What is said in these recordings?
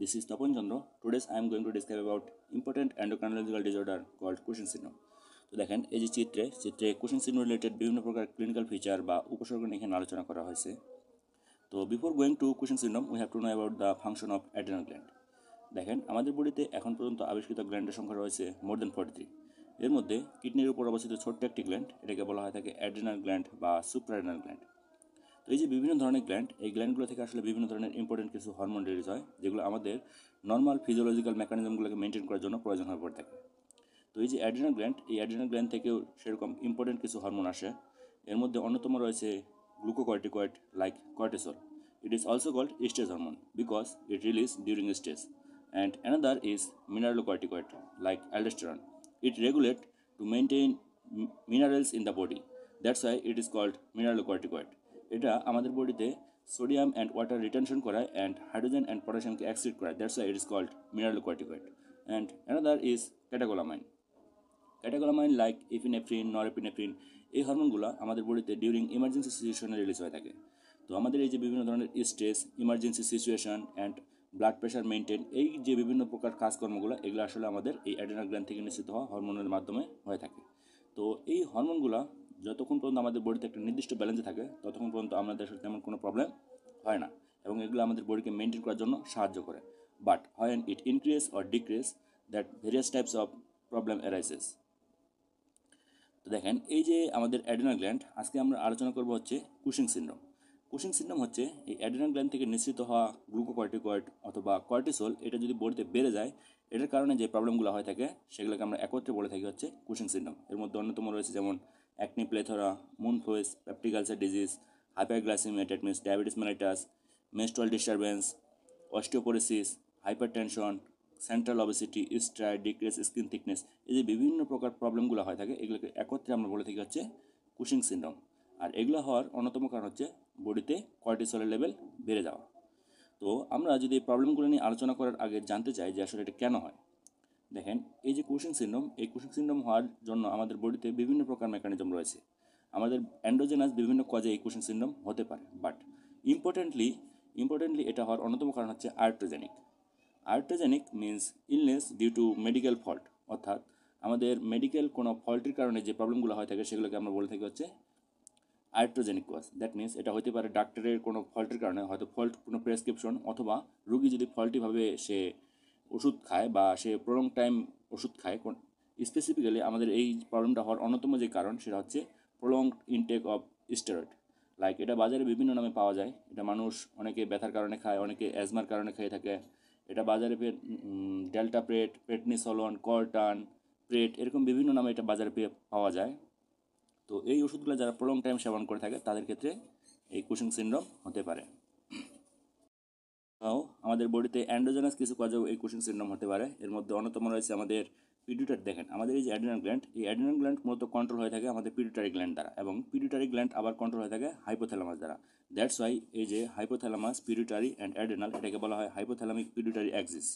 This is Tapan Chandra. Today I am going to describe about important endocrinological disorder called Cushing syndrome. তো দেখেন এই যে চিত্রে Cushing syndrome related বিভিন্ন প্রকার ক্লিনিক্যাল ফিচার বা উপসর্গ নিয়ে এখানে আলোচনা করা হয়েছে। তো before going to Cushing syndrome we have to know about the function of adrenal gland. দেখেন আমাদের বডিতে এখন পর্যন্ত আবিষ্কৃত গ্ল্যান্ডের সংখ্যা রয়েছে মোর দেন 43। এর মধ্যে কিডনির উপর অবস্থিত ছোট্ট একটি গ্ল্যান্ড, এটাকে বলা হয় থাকে অ্যাড্রিনাল গ্ল্যান্ড বা সুপ্রাঅ্যাড্রিনাল গ্ল্যান্ড। তো এই যে বিভিন্ন ধরনের গ্ল্যান্ড, এই গ্ল্যান্ডগুলো থেকে আসলে বিভিন্ন ধরনের ইম্পর্টেন্ট কিছু হরমোন রিলিজ হয়, যেগুলো আমাদের নর্মাল ফিজিওলজিক্যাল মেকানিজমগুলোকে মেনটেন করার জন্য প্রয়োজন হয়ে পড়ে থাকে। তো এই যে অ্যাড্রিনাল গ্ল্যান্ড, এই অ্যাড্রিনাল গ্ল্যান্ড থেকেও সেরকম ইম্পর্টেন্ট কিছু হরমোন আসে। এর মধ্যে অন্যতম রয়েছে glucocorticoid like cortisol. It is also called stress hormone because it release during stress. And another is mineralocorticoid like aldosterone. It regulate to maintain minerals in the body, that's why it is called mineralocorticoid. এটা আমাদের বডিতে sodium and water retention করায় and hydrogen and পটাশিয়ামকে exit করায়, that's why it is called mineralocorticoid. And another is catecholamine. Catecholamine like epinephrine, norepinephrine, এই হরমোনগুলো আমাদের বডিতে ডিউরিং ইমার্জেন্সি সিচুয়েশনে রিলিজ হয়ে থাকে। তো আমাদের এই যে বিভিন্ন ধরনের stress, emergency situation and blood pressure maintain, এই যে বিভিন্ন প্রকার কাজকর্মগুলো, এগুলো আসলে আমাদের এই অ্যাড্রিনাল গ্ল্যান্ড থেকে নিঃসৃত হওয়া হরমোনের মাধ্যমে হয়ে থাকে। তো এই হরমোনগুলো যতক্ষণ পর্যন্ত আমাদের বডিতে একটা নির্দিষ্ট ব্যালেন্সে থাকে ততক্ষণ পর্যন্ত আমাদের সাথে তেমন কোনো প্রবলেম হয় না, এবং এগুলো আমাদের বডিকে মেনটেন করার জন্য সাহায্য করে। But when it increase or decrease, that various types of problem arises. তো দেখেন এই যে আমাদের অ্যাড্রিনাল গ্ল্যান্ড, আজকে আমরা আলোচনা করব হচ্ছে কুশিং সিন্ড্রোম। কুশিং সিন্ড্রোম হচ্ছে এই অ্যাড্রিনাল গ্ল্যান্ড থেকে নিঃসৃত হওয়া গ্লুকোকর্টিকয়েড অথবা কর্টিসল, এটা যদি বডিতে বেড়ে যায়, এটার কারণে যে প্রবলেমগুলো হয়ে থাকে সেগুলোকে আমরা একত্রে বলে থাকি হচ্ছে কুশিং সিন্ড্রোম। এর মধ্যে অন্যতম রয়েছে যেমন acne plethora, moon face, peptic ulcer disease, hyperglycaemia, that means diabetes mellitus, menstrual disturbance, osteoporosis, hypertension, central obesity, stride, decrease skin thickness, এই যে বিভিন্ন প্রকার প্রবলেমগুলো হয়ে থাকে, এগুলোকে একত্রে আমরা বলে থাকি হচ্ছে কুশিং সিন্ড্রোম। আর এগুলো হওয়ার অন্যতম কারণ হচ্ছে বডিতে কর্টিসলের লেভেল বেড়ে যাওয়া। তো আমরা যদি এই প্রবলেমগুলো নিয়ে আলোচনা করার আগে জানতে চাই যে আসলে এটা কেন হয়। দেখেন এই যে কুশিং সিন্ড্রোম, এই কুশিং সিন্ড্রোম হওয়ার জন্য আমাদের বডিতে বিভিন্ন প্রকার মেকানিজম রয়েছে। আমাদের অ্যান্ড্রোজেনাস বিভিন্ন কজে এই কুশিং সিন্ড্রোম হতে পারে, বাট ইম্পর্টেন্টলি এটা হওয়ার অন্যতম কারণ হচ্ছে iatrogenic. Iatrogenic means illness due to medical fault, অর্থাৎ আমাদের মেডিকেল কোনো ফল্টের কারণে যে প্রবলেমগুলো হয়ে থাকে সেগুলোকে আমরা বলে থাকি হচ্ছে আর্ট্রোজেনিক কজ। দ্যাট মিনস এটা হতে পারে ডাক্তারের কোনো ফল্টের কারণে, হয়তো ফল্ট কোনো প্রেসক্রিপশন, অথবা রুগী যদি ফল্টিভাবে সে ওষুধ খায় বা সে প্রলং টাইম ওষুধ খায়। স্পেসিফিক্যালি আমাদের এই প্রবলেমটা হওয়ার অন্যতম যে কারণ সেটা হচ্ছে prolong intake of steroid. Like এটা বাজারে বিভিন্ন নামে পাওয়া যায়। এটা মানুষ অনেকে ব্যথার কারণে খায়, অনেকে অ্যাজমার কারণে খেয়ে থাকে। এটা বাজারে ডেল্টা প্রেট, প্রেডনিসোলন, কর্টান, প্রেট, এরকম বিভিন্ন নামে এটা বাজারে পাওয়া যায়। তো এই ওষুধগুলো যারা প্রলং টাইম সেবন করে থাকে তাদের ক্ষেত্রে এই কুশিং সিন্ড্রোম হতে পারে। তাও আমাদের বডিতে অ্যান্ড্রোজেনাস কিছু কজেও এই কুশিং সিন্ড্রোম হতে পারে। এর মধ্যে অন্যতম রয়েছে আমাদের পিটুইটারি। দেখেন আমাদের এই যে অ্যাড্রিনাল গ্ল্যান্ড, এই অ্যাড্রিনাল গ্ল্যান্ড মূলত কন্ট্রোল হয়ে থাকে আমাদের পিটুইটারি গ্ল্যান্ড দ্বারা, এবং পিটুইটারি গ্ল্যান্ড আবার কন্ট্রোল হয়ে থাকে হাইপোথ্যালামাস দ্বারা। দ্যাটস ওয়াই এই যে হাইপোথ্যালামাস, পিটুইটারি অ্যান্ড অ্যাড্রিনাল, এটাকে বলা হয় হাইপোথ্যালামিক পিটুইটারি অ্যাক্সিস।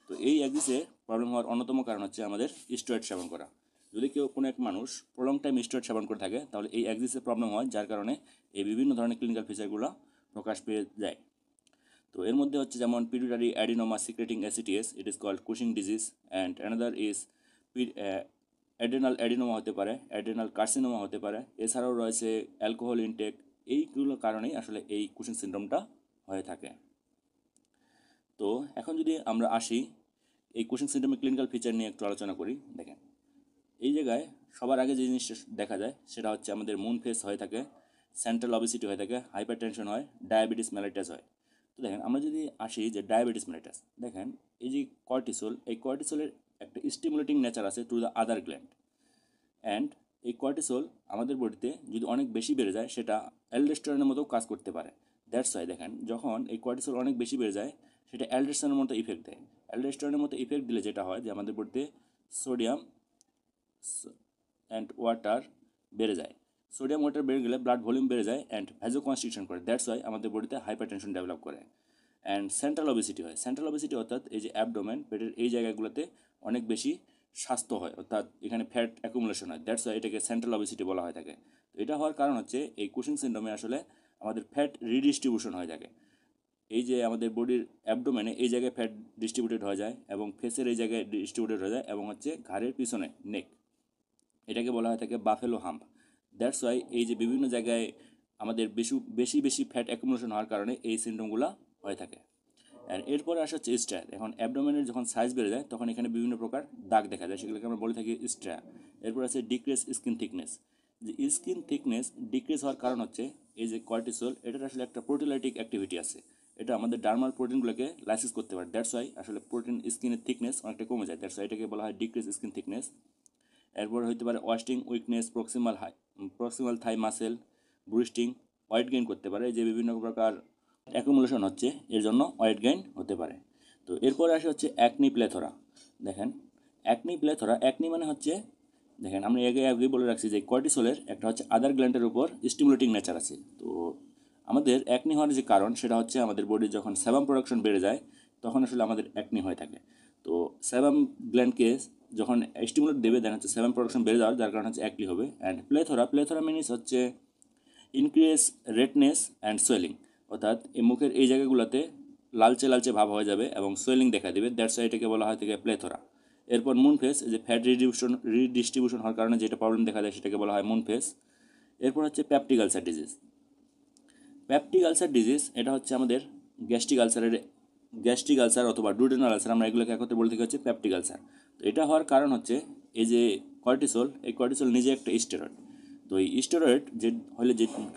তো এই অ্যাক্সিসে প্রবলেম হওয়ার অন্যতম কারণ হচ্ছে আমাদের স্টেরয়েড সেবন করা। যদি কেউ কোনো এক মানুষ প্রলং টাইম স্টেরয়েড সেবন করে থাকে তাহলে এই অ্যাক্সিসে প্রবলেম হয়, যার কারণে এই বিভিন্ন ধরনের ক্লিনিক্যাল ফিচারগুলো প্রকাশ পেয়ে যায়। তো এর মধ্যে হচ্ছে যেমন pituitary adenoma secreting ACTH, it is called Cushing disease. And another is adrenal adenoma হতে পারে, অ্যাড্রেনাল কার্সিনোমা হতে পারে। এছাড়াও রয়েছে অ্যালকোহল ইনটেক। এইগুলোর কারণেই আসলে এই কুশিং সিন্ড্রোমটা হয়ে থাকে। তো এখন যদি আমরা আসি এই কুশিং সিন্ড্রোমের ক্লিনিক্যাল ফিচার নিয়ে একটু আলোচনা করি। দেখেন এই জায়গায় সবার আগে যে জিনিসটা দেখা যায় সেটা হচ্ছে আমাদের মুন ফেস হয়ে থাকে, সেন্ট্রাল অবেসিটি হয়ে থাকে, হাইপার টেনশন হয়, ডায়াবেটিস মেলাইটাস হয়। তো দেখেন আমরা যদি আসি যে ডায়াবেটিস মেলাইটাস, দেখেন এই যে কর্টিসল, এই কর্টিসলের একটা স্টিমুলেটিং নেচার আছে to the other gland. And এই কর্টিসল আমাদের বডিতে যদি অনেক বেশি বেড়ে যায় সেটা অ্যালডোস্টেরনের মতো কাজ করতে পারে। দ্যাটস ওয়াই দেখেন যখন এই কর্টিসল অনেক বেশি বেড়ে যায় সেটা অ্যালডোস্টেরনের মতো ইফেক্ট দেয়। অ্যালডোস্টেরনের মতো ইফেক্ট দিলে যেটা হয় যে আমাদের বডিতে সোডিয়াম অ্যান্ড ওয়াটার বেড়ে যায়। সোডিয়াম ওয়াটার বেড়ে গেলে ব্লাড ভলিউম বেড়ে যায় অ্যান্ড ভ্যাজো কনস্ট্রিকশন করে। দ্যাটস ওয়াই আমাদের বডিতে হাইপার টেনশন ডেভেলপ করে। অ্যান্ড সেন্ট্রাল অবেসিটি হয়। সেন্ট্রাল অবেসিটি অর্থাৎ এই যে অ্যাবডোমেন, পেটের এই জায়গাগুলোতে অনেক বেশি স্বাস্থ্য হয়, অর্থাৎ এখানে ফ্যাট অ্যাকুমুলেশন হয়। দ্যাটস ওয়াই এটাকে সেন্ট্রাল অবেসিটি বলা হয় থাকে। তো এটা হওয়ার কারণ হচ্ছে এই কুশিং সিন্ড্রোমে আসলে আমাদের ফ্যাট রিডিস্ট্রিবিউশন হয়ে থাকে। এই যে আমাদের বডির অ্যাবডোমেনে এই জায়গায় ফ্যাট ডিস্ট্রিবিউটেড হয়ে যায় এবং ফেসের এই জায়গায় ডিস্ট্রিবিউটেড হয়ে যায় এবং হচ্ছে ঘাড়ের পিছনে নেক, এটাকে বলা হয় থাকে বাফেলো হাম্প। দ্যাটস ওয়াই এই যে বিভিন্ন জায়গায় আমাদের বেশি বেশি ফ্যাট অ্যাকুমুলেশন হওয়ার কারণে এই সিনড্রোমগুলো হয়ে থাকে। অ্যান্ড এরপরে আসা হচ্ছে স্ট্রা। এখন অ্যাবডোমেনের যখন সাইজ বেড়ে যায় তখন এখানে বিভিন্ন প্রকার দাগ দেখা যায়, সেগুলোকে আমরা বলে থাকি স্ট্রা। এরপর আছে ডিক্রিজ স্কিন থিকনেস। যে স্কিন থিকনেস ডিক্রিজ হওয়ার কারণ হচ্ছে এই যে কর্টিসল, এটার আসলে একটা প্রোটিলাইটিক অ্যাক্টিভিটি আছে, এটা আমাদের ডার্মাল প্রোটিনগুলোকে লাইসিস করতে পারে। দ্যাটস ওয়াই আসলে প্রোটিন স্কিনের থিকনেস অনেকটা কমে যায়। দ্যাটস ওয়াই এটাকে বলা হয় ডিক্রিজ স্কিন থিকনেস। এরপর হতে পারে wasting weakness, proximal thigh muscle bruising, weight gain করতে পারে, যে বিভিন্ন প্রকার অ্যাকুমুলেশন হচ্ছে এর জন্য ওয়েট গেইন হতে পারে। তো এরপরে আসে হচ্ছে অ্যাকনি প্লেথোরা। দেখেন অ্যাকনি প্লেথোরা, অ্যাকনি মানে হচ্ছে, দেখেন আমরা আগেই বলে রাখছি যে কর্টিসলের একটা হচ্ছে আদার গ্ল্যান্ডের উপর স্টিমুলেটিং নেচার আছে। তো আমাদের অ্যাকনি হওয়ার যে কারণ সেটা হচ্ছে আমাদের বডির যখন সেবাম প্রোডাকশন বেড়ে যায় তখন আসলে আমাদের অ্যাকনি হয়ে থাকে। তো সেবাম গ্ল্যান্ডকে যখন স্টিমুলেট দেবে দেন হচ্ছে সেবাম প্রোডাকশন বেড়ে যাওয়ার, যার কারণে হচ্ছে অ্যাকনি হবে। অ্যান্ড প্লেথোরা মিনিস হচ্ছে ইনক্রিজ রেডনেস অ্যান্ড সোয়েলিং, অর্থাৎ এই মুখের এই জায়গাগুলোতে লালচে লালচে ভাব হয়ে যাবে এবং সোয়েলিং দেখা দেবে। দ্যাটস ওয়াই এটাকে বলা হয় থেকে প্লেথোরা। এরপর মুন ফেস, যে ফ্যাট রিডিস্ট্রিবিউশন হওয়ার কারণে যেটা প্রবলেম দেখা যায় সেটাকে বলা হয় মুন ফেস। এরপর হচ্ছে peptic ulcer disease. Peptic ulcer disease এটা হচ্ছে আমাদের গ্যাস্ট্রিক আলসার অথবা ডুডেনাল আলসার, আমরা এগুলোকে একত্রে বলে থাকি হচ্ছে পেপটিক আলসার। তো এটা হওয়ার কারণ হচ্ছে এই যে কর্টিসল, এই কর্টিসল নিজে একটা স্টেরয়েড। তো এই স্টেরয়েড যে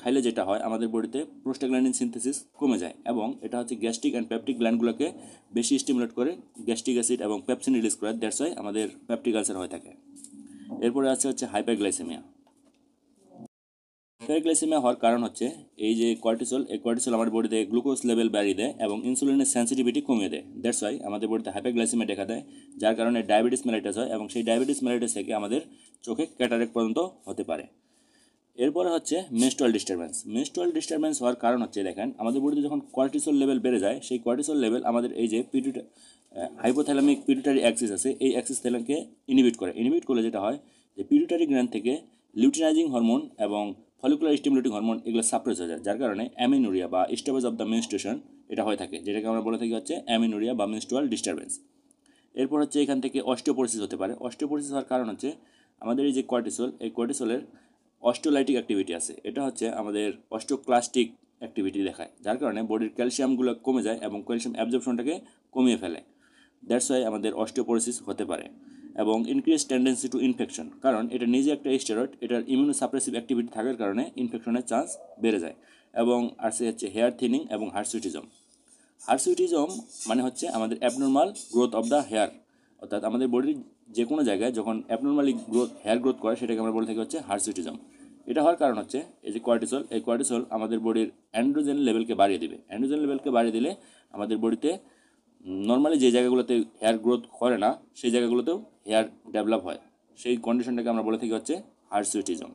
খাইলে যেটা হয় আমাদের বডিতে প্রোস্টাগ্ল্যান্ডিন সিনথেসিস কমে যায় এবং এটা হচ্ছে গ্যাস্ট্রিক অ্যান্ড পেপটিক গ্ল্যান্ডগুলোকে বেশি স্টিমুলেট করে, গ্যাস্ট্রিক অ্যাসিড এবং পেপসিন রিলিজ করে। দ্যাটস ওয়াই আমাদের পেপটিক আলসার হয়ে থাকে। এরপরে হচ্ছে হাইপারগ্লাইসেমিয়া। হাইপারগ্লাইসেমিয়া হওয়ার কারণ হচ্ছে এই যে কর্টিসল আমাদের বডিতে গ্লুকোজ লেভেল বাড়িয়ে দেয় এবং ইনসুলিনের সেন্সিটিভিটি কমিয়ে দেয়। দ্যাটস ওয়াই আমাদের বডিতে হাইপারগ্লাইসেমিয়া দেখা দেয়, যার কারণে ডায়াবেটিস মেলাইটাস হয় এবং সেই ডায়াবেটিস মেলাইটাস থেকে আমাদের চোখে ক্যাটারেক্ট পর্যন্ত হতে পারে। এরপরে হচ্ছে মেনস্ট্রুয়াল ডিস্টারবেন্স হওয়ার কারণ হচ্ছে, দেখেন আমাদের বডিতে যখন কর্টিসল লেভেল বেড়ে যায় সেই কর্টিসল লেভেল আমাদের এই যে হাইপোথ্যালামিক পিটুইটারি অ্যাক্সিস আছে, এই অ্যাক্সিস থেকে ইনহিবিট করলে যেটা হয় যে পিটুইটারি গ্ল্যান্ড থেকে লিউটিনাইজিং হরমোন এবং ফলিকুলার স্টিমুলেটিং হরমোন এগুলো সাপ্রেস হয়ে যায়, যার কারণে অ্যামিনুরিয়া বা স্টপেজ অফ দ্য মেনস্ট্রুয়েশন এটা হয়ে থাকে, যেটাকে আমরা বলে থাকি হচ্ছে অ্যামিনুরিয়া বা মেনস্ট্রুয়াল ডিস্টারবেন্স। এরপর হচ্ছে এখান থেকে অস্টিওপোরোসিস হতে পারে। অস্টিওপোরোসিস হওয়ার কারণ হচ্ছে আমাদের এই যে এই কর্টিসলের অস্টিওলাইটিক অ্যাক্টিভিটি আছে, এটা হচ্ছে আমাদের অস্টিওক্লাস্টিক অ্যাক্টিভিটি দেখায়, যার কারণে বডির ক্যালসিয়ামগুলো কমে যায় এবং ক্যালসিয়াম অ্যাবজর্পশনটাকে কমিয়ে ফেলে। দ্যাটস ওয়াই আমাদের অস্টিওপোরোসিস হতে পারে। এবং ইনক্রিজ টেন্ডেন্সি টু ইনফেকশন, কারণ এটা নিজে একটা স্টেরয়েড, এটার ইমিউনোসাপ্রেসিভ অ্যাক্টিভিটি থাকার কারণে ইনফেকশনের চান্স বেড়ে যায়। এবং হচ্ছে হেয়ার থিনিং এবং হার্সুইটিজম মানে হচ্ছে আমাদের abnormal growth of the hair, অর্থাৎ আমাদের বডির যে কোনো জায়গায় যখন অ্যাবনর্মালি হেয়ার গ্রোথ করে সেটাকে আমরা বলে থাকি হচ্ছে হার্সুইটিজম। এটা হওয়ার কারণ হচ্ছে এই যে কর্টিসল আমাদের বডির অ্যান্ড্রোজেন লেভেলকে বাড়িয়ে দিলে আমাদের বডিতে নর্মালি যে জায়গাগুলোতে হেয়ার গ্রোথ করে না সেই জায়গাগুলোতেও হেয়ার ডেভেলপ হয়, সেই কন্ডিশনটাকে আমরা বলে থাকি হচ্ছে হার্সুইটিজম।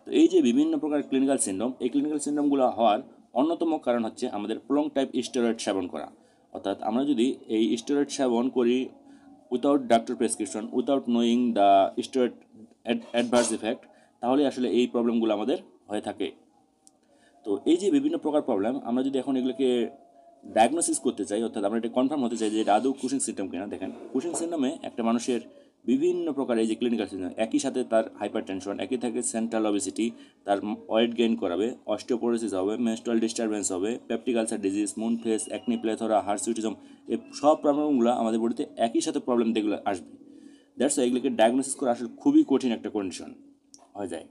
তো এই যে বিভিন্ন প্রকার ক্লিনিক্যাল সিনড্রোম, এই ক্লিনিক্যাল সিনড্রোমগুলো হওয়ার অন্যতম কারণ হচ্ছে আমাদের প্রলং টাইপ স্টেরয়েড সেবন করা। অর্থাৎ আমরা যদি এই স্টেরয়েড সেবন করি without doctor prescription, without knowing the steroid adverse effect, তাহলে আসলে এই প্রবলেমগুলো আমাদের হয়ে থাকে। তো এই যে বিভিন্ন প্রকার প্রবলেম, আমরা যদি এখন এগুলোকে ডায়াগনোসিস করতে চাই, অর্থাৎ আমরা এটা কনফার্ম হতে চাই যে এটা আদৌ কুশিং সিনড্রোম কিনা। দেখেন কুশিং সিনড্রোমে একটা মানুষের বিভিন্ন প্রকার এই যে ক্লিনিক্যাল সিনড্রোম, একই সাথে তার হাইপার টেনশন, একই থাকে সেন্ট্রাল অবেসিটি, তার ওয়েট গেইন করাবে, অস্টিওপোরোসিস হবে, মেনস্ট্রুয়াল ডিস্টারবেন্স হবে, peptic ulcer disease, moon face, acne plethora, hirsutism, এই সব প্রবলেমগুলো আমাদের বডিতে একই সাথে প্রবলেম যেগুলো আসবে। দ্যাটস এগুলোকে ডায়াগনোসিস করা আসলে খুবই কঠিন একটা কন্ডিশন হয়ে যায়।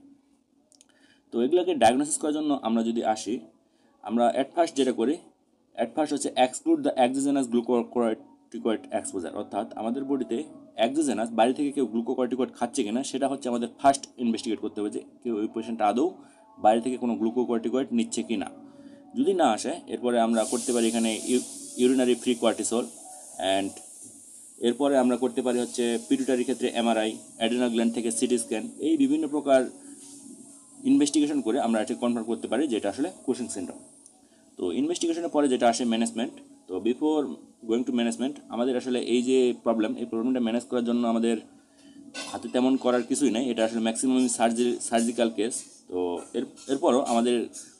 তো এগুলোকে ডায়াগনোসিস করার জন্য আমরা যদি আসি, আমরা অ্যাট ফার্স্ট হচ্ছে exclude the exogenous glucocorticoid exposure, অর্থাৎ আমাদের বডিতে এক্সোজেনাস বাইরে থেকে কেউ গ্লুকোকর্টিকয়েড খাচ্ছে কিনা সেটা হচ্ছে আমাদের ফার্স্ট ইনভেস্টিগেট করতে হবে, যে কেউ ওই পেশেন্টটা আদৌ বাইরে থেকে কোনো গ্লুকোকর্টিকয়েড নিচ্ছে কি না। যদি না আসে এরপরে আমরা করতে পারি এখানে ইউরিনারি ফ্রি কর্টিসল, অ্যান্ড এরপরে আমরা করতে পারি হচ্ছে পিটুইটারির ক্ষেত্রে এমআরআই, অ্যাড্রিনাল গ্ল্যান্ড থেকে সিটি স্ক্যান, এই বিভিন্ন প্রকার ইনভেস্টিগেশন করে আমরা এটা কনফার্ম করতে পারি যে এটা আসলে কুশিং সিনড্রোম। তো ইনভেস্টিগেশনের পরে যেটা আসে ম্যানেজমেন্ট। তো বিফোর গোয়িং টু ম্যানেজমেন্ট, আমাদের আসলে এই যে প্রবলেমটা ম্যানেজ করার জন্য আমাদের হাতে তেমন করার কিছুই নাই, এটা আসলে ম্যাক্সিমাম সার্জিক্যাল কেস। তো এরপরও আমাদের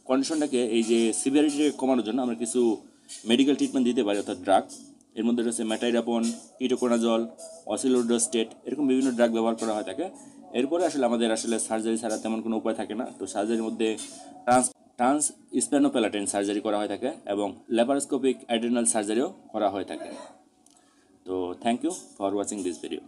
কন্ডিশনটাকে এই যে সিভিয়ারিটিকে কমানোর জন্য আমরা কিছু মেডিকেল ট্রিটমেন্ট দিতে পারি, অর্থাৎ ড্রাগ। এর মধ্যে রয়েছে মেটাইরাপন, কিটোকোনাজল, অসিলোডোস্টেট, এরকম বিভিন্ন ড্রাগ ব্যবহার করা হয় থাকে। এরপরে আসলে আমাদের আসলে সার্জারি ছাড়া তেমন কোনো উপায় থাকে না। তো সার্জারির মধ্যে ট্রান্স স্প্যানোপ্যালাটাইন সার্জারি করা হয়ে থাকে এবং ল্যাপারোস্কোপিক অ্যাড্রেনাল সার্জারিও করা হয়ে থাকে। তো thank you for watching this video.